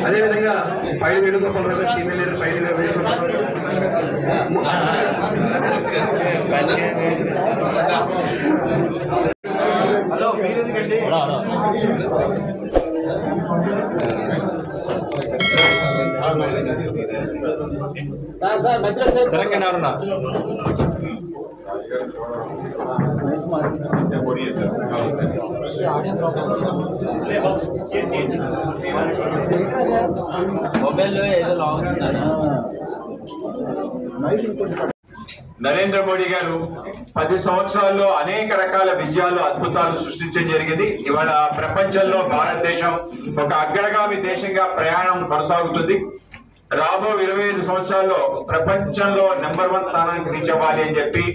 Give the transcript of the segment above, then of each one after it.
అదేవిధంగా 5,000 రూపాయలు female leader 5,000 రూపాయలు. హలో మీరు ఎందుకండి సార్ మధ్యలో సార్ మొబైల్లో ఏదో లాంగ్ నరేంద్ర మోడీ గారు 10 సంవత్సరాల్లో అనేక రకాల విజయాలు అద్భుతాలు సృష్టించడం జరిగింది. ఇవాళ ప్రపంచంలో భారతదేశం ఒక అగ్రగామి దేశంగా ప్రయాణం కొనసాగుతుంది. రాబో 25 సంవత్సరాల్లో ప్రపంచంలో నెంబర్ 1 స్థానానికి రీచ్ అవ్వాలి అని చెప్పి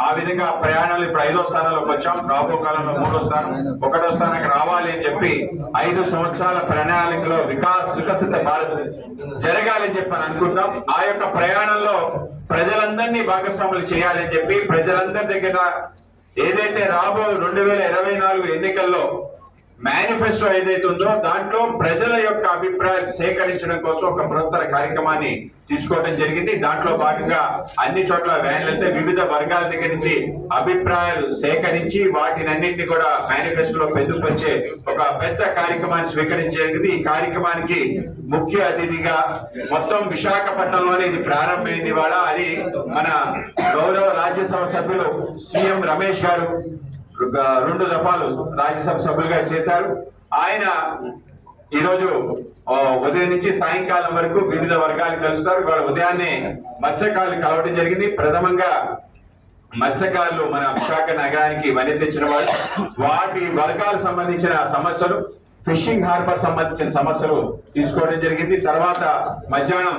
ఆ విధంగా ప్రయాణాలు ఇప్పుడు 5వ స్థానంలోకి వచ్చాం. రాబో కాలంలో 3వ స్థానం 1వ స్థానానికి రావాలి అని చెప్పి 5 సంవత్సరాల ప్రణాళికలో వికసిత భారత్ జరగాలని చెప్పి అనుకుంటాం. ఆ యొక్క ప్రయాణంలో ప్రజలందరినీ భాగస్వాములు చేయాలని చెప్పి ప్రజలందరి దగ్గర ఏదైతే రాబో 2024 ఎన్నికల్లో మేనిఫెస్టో ఏదైతే ఉందో దాంట్లో ప్రజల యొక్క అభిప్రాయాలు సేకరించడం కోసం ఒక బృహత్తర కార్యక్రమాన్ని తీసుకోవడం జరిగింది. దాంట్లో భాగంగా అన్ని చోట్ల వ్యాన్లు వెళ్తే వివిధ వర్గాల దగ్గర నుంచి అభిప్రాయాలు సేకరించి వాటినన్నింటినీ కూడా మేనిఫెస్టోలో పొందుపరిచే ఒక పెద్ద కార్యక్రమాన్ని స్వీకరించడం జరిగింది. ఈ కార్యక్రమానికి ముఖ్య అతిథిగా మొత్తం విశాఖపట్నంలోనే ఇది ప్రారంభమైంది. ఇవాళ అది మన గౌరవ రాజ్యసభ సభ్యులు సీఎం రమేష్ గారు 2 దఫాలు రాజ్యసభ సభ్యులుగా చేశారు. ఆయన ఈరోజు ఉదయం నుంచి సాయంకాలం వరకు వివిధ వర్గాలు కలుస్తారు. ఇవాళ ఉదయాన్నే మత్స్యకారులు కలవడం జరిగింది. ప్రథమంగా మత్స్యకారులు మన విశాఖ నగరానికి వని తెచ్చిన వారు, వాటి వర్గాలకు సంబంధించిన సమస్యలు, ఫిషింగ్ హార్బర్ సంబంధించిన సమస్యలు తీసుకోవడం జరిగింది. తర్వాత మధ్యాహ్నం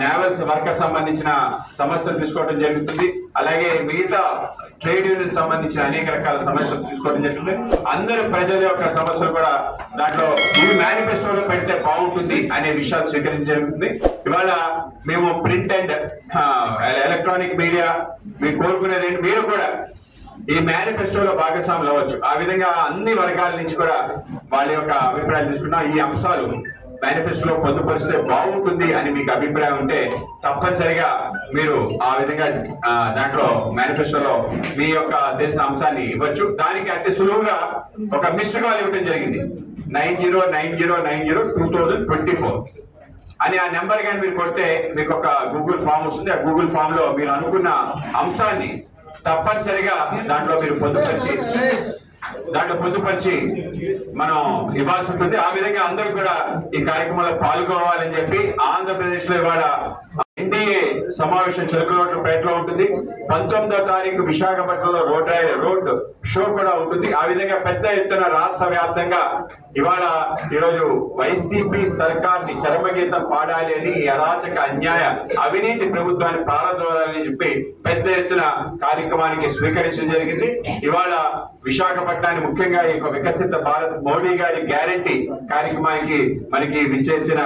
నేవల్స్ వర్కర్ సంబంధించిన సమస్యలు తీసుకోవడం జరుగుతుంది. అలాగే మిగతా ట్రేడ్ యూనియన్ సంబంధించిన అనేక రకాల సమస్యలు తీసుకోవడం జరుగుతుంది. అందరు ప్రజల యొక్క సమస్యలు కూడా దాంట్లో ఇవి మేనిఫెస్టోలో పెడితే బాగుంటుంది అనే విషయాలు స్వీకరించడం జరుగుతుంది. ఇవాళ మేము ప్రింట్ అండ్ ఎలక్ట్రానిక్ మీడియా మీరు కోరుకునేది ఏంటి, మీరు కూడా ఈ మేనిఫెస్టోలో భాగస్వాములు అవ్వచ్చు. ఆ విధంగా అన్ని వర్గాల నుంచి కూడా వాళ్ళ యొక్క అభిప్రాయాలు తీసుకున్నాం. ఈ అంశాలు మేనిఫెస్టోలో పొందుపరిస్తే బాగుంటుంది అని మీకు అభిప్రాయం ఉంటే తప్పనిసరిగా మీరు ఆ విధంగా దాంట్లో మేనిఫెస్టోలో మీ యొక్క దేశ అంశాన్ని ఇవ్వచ్చు. దానికి అతి సులువుగా ఒక మిస్డ్ కాల్ ఇవ్వడం జరిగింది. 9090902024 అని ఆ నెంబర్ కానీ మీరు కొడితే మీకు ఒక గూగుల్ ఫామ్ వస్తుంది. ఆ గూగుల్ ఫామ్ లో మీరు అనుకున్న అంశాన్ని తప్పనిసరిగా దాంట్లో మీరు పొందుపరిచి మనం ఇవ్వాల్సి ఉంటుంది. ఆ విధంగా అందరూ కూడా ఈ కార్యక్రమంలో పాల్గొవాలని చెప్పి ఆంధ్రప్రదేశ్ లో ఇవాళ ఎన్డీఏ సమావేశం చిలకలూరుపేటలో ఉంటుంది. 19వ తారీఖు విశాఖపట్నంలో రోడ్ షో కూడా ఉంటుంది. ఆ విధంగా పెద్ద ఎత్తున రాష్ట్ర వ్యాప్తంగా ఇవాళ ఈరోజు వైసీపీ సర్కార్ని చరమగీతం పాడాలి అని అరాచక అన్యాయ అవినీతి ప్రభుత్వాన్ని పారదోలాలని చెప్పి పెద్ద ఎత్తున కార్యక్రమానికి స్వీకరించడం జరిగింది. ఇవాళ విశాఖపట్నాన్ని ముఖ్యంగా ఈ వికసిత భారత్ మోడీ గారి గ్యారంటీ కార్యక్రమానికి మనకి విచ్చేసిన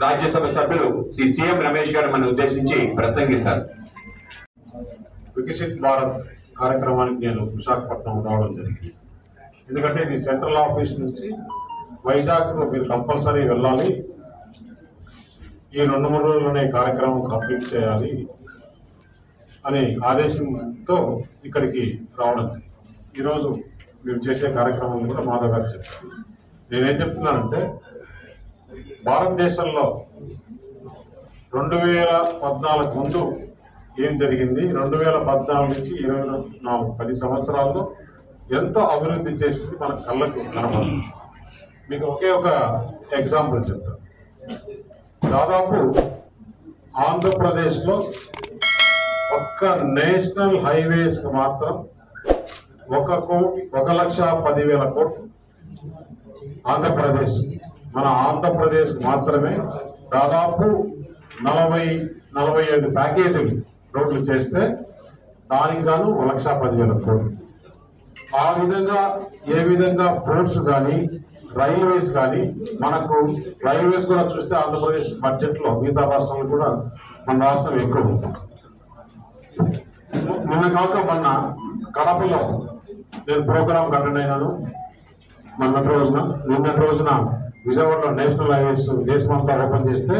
రాజ్యసభ సభ్యులు శ్రీ సీఎం రమేష్ గారు మన ఉద్దేశించి ప్రసంగిస్తారు. వికసిత్ భారత్ కార్యక్రమానికి నేను విశాఖపట్నం రావడం జరిగింది. ఎందుకంటే ఇది సెంట్రల్ ఆఫీస్ నుంచి వైజాగ్ మీరు కంపల్సరీ వెళ్ళాలి, ఈ 2-3 రోజుల్లోనే కార్యక్రమం కంప్లీట్ చేయాలి అనే ఆదేశంతో ఇక్కడికి రావడం జరిగింది. ఈరోజు మేము చేసే కార్యక్రమం కూడా మాధవ్ గారు చెప్పారు. నేనేం చెప్తున్నానంటే భారతదేశంలో 2014 ముందు ఏం జరిగింది, 2014 నుంచి 24 10 సంవత్సరాల్లో ఎంతో అభివృద్ధి చేసింది మన కళ్ళకు కనబడుతుంది. మీకు ఒకే ఒక ఎగ్జాంపుల్ చెప్తాను. దాదాపు ఆంధ్రప్రదేశ్లో ఒక్క నేషనల్ హైవేస్కి మాత్రం 1,10,000 కోట్లు ఆంధ్రప్రదేశ్ మన ఆంధ్రప్రదేశ్ మాత్రమే దాదాపు 40-45 ప్యాకేజీలు రోడ్లు చేస్తే దానికి గాను 1,10,000 కోట్లు. ఆ విధంగా ఏ విధంగా పోర్ట్స్ కానీ రైల్వేస్ కానీ మనకు రైల్వేస్ కూడా చూస్తే ఆంధ్రప్రదేశ్ బడ్జెట్లో మిగతా రాష్ట్రాలు కూడా మన రాష్ట్రం ఎక్కువ ఉంటుంది. నిన్న కాక మొన్న కడపలో నేను ప్రోగ్రాం అటెండ్ అయినాను. నిన్నటి రోజున విజయవాడలో నేషనల్ హైవేస్ దేశమంతా ఓపెన్ చేస్తే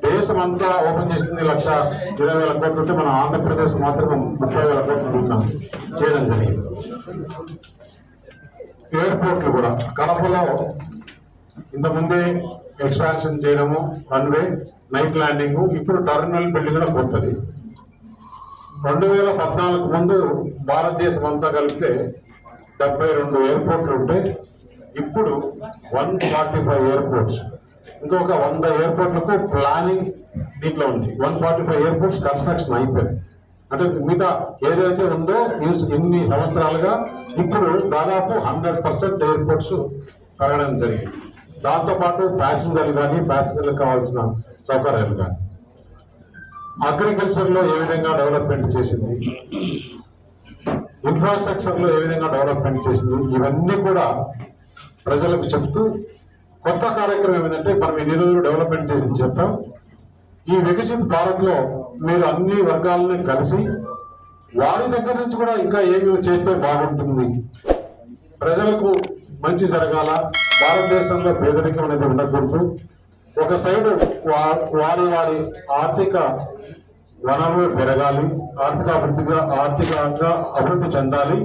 దేశమంతా ఓపెన్ చేసింది 1,20,000 కోట్లు ఉంటే మన ఆంధ్రప్రదేశ్ మాత్రం 30,000 కోట్లు చేయడం జరిగింది. ఎయిర్పోర్ట్లు కూడా కడపలో ఇంతకుముందే ఎక్స్పాన్షన్ చేయడము, రన్వే, నైట్ ల్యాండింగ్, ఇప్పుడు టర్మినల్ బిల్డింగ్ కూడా కొత్తది. 2014 ముందు భారతదేశం అంతా కలిపితే 72 ఎయిర్పోర్ట్లు ఉంటే ఇప్పుడు 145 ఎయిర్పోర్ట్స్, ఇంకొక 100 ఎయిర్పోర్ట్లకు ప్లానింగ్ దీంట్లో ఉంది. 145 ఎయిర్పోర్ట్స్ కన్స్ట్రక్షన్ అయిపోయింది. అంటే మిగతా ఏదైతే ఉందో ఇన్ని సంవత్సరాలుగా ఇప్పుడు దాదాపు 100% ఎయిర్పోర్ట్స్ పెరగడం జరిగింది. దాంతోపాటు ప్యాసింజర్లు కానీ ప్యాసింజర్లకు కావాల్సిన సౌకర్యాలు కానీ అగ్రికల్చర్లో ఏ విధంగా డెవలప్మెంట్ చేసింది, ఇన్ఫ్రాస్ట్రక్చర్లో ఏ విధంగా డెవలప్మెంట్ చేసింది, ఇవన్నీ కూడా ప్రజలకు చెప్తూ కొత్త కార్యక్రమం ఏంటంటే మనం ఎన్ని రోజులు డెవలప్మెంట్ చేసింది చెప్తాం. ఈ వికసిత్ భారత్లో మీరు అన్ని వర్గాలని కలిసి వారి దగ్గర నుంచి కూడా ఇంకా ఏమి చేస్తే బాగుంటుంది, ప్రజలకు మంచి జరగాల, భారతదేశంలో పేదరికం అనేది ఉండకూడదు, ఒక సైడు వారి ఆర్థిక వనరులు పెరగాలి, ఆర్థికంగా అభివృద్ధి చెందాలి,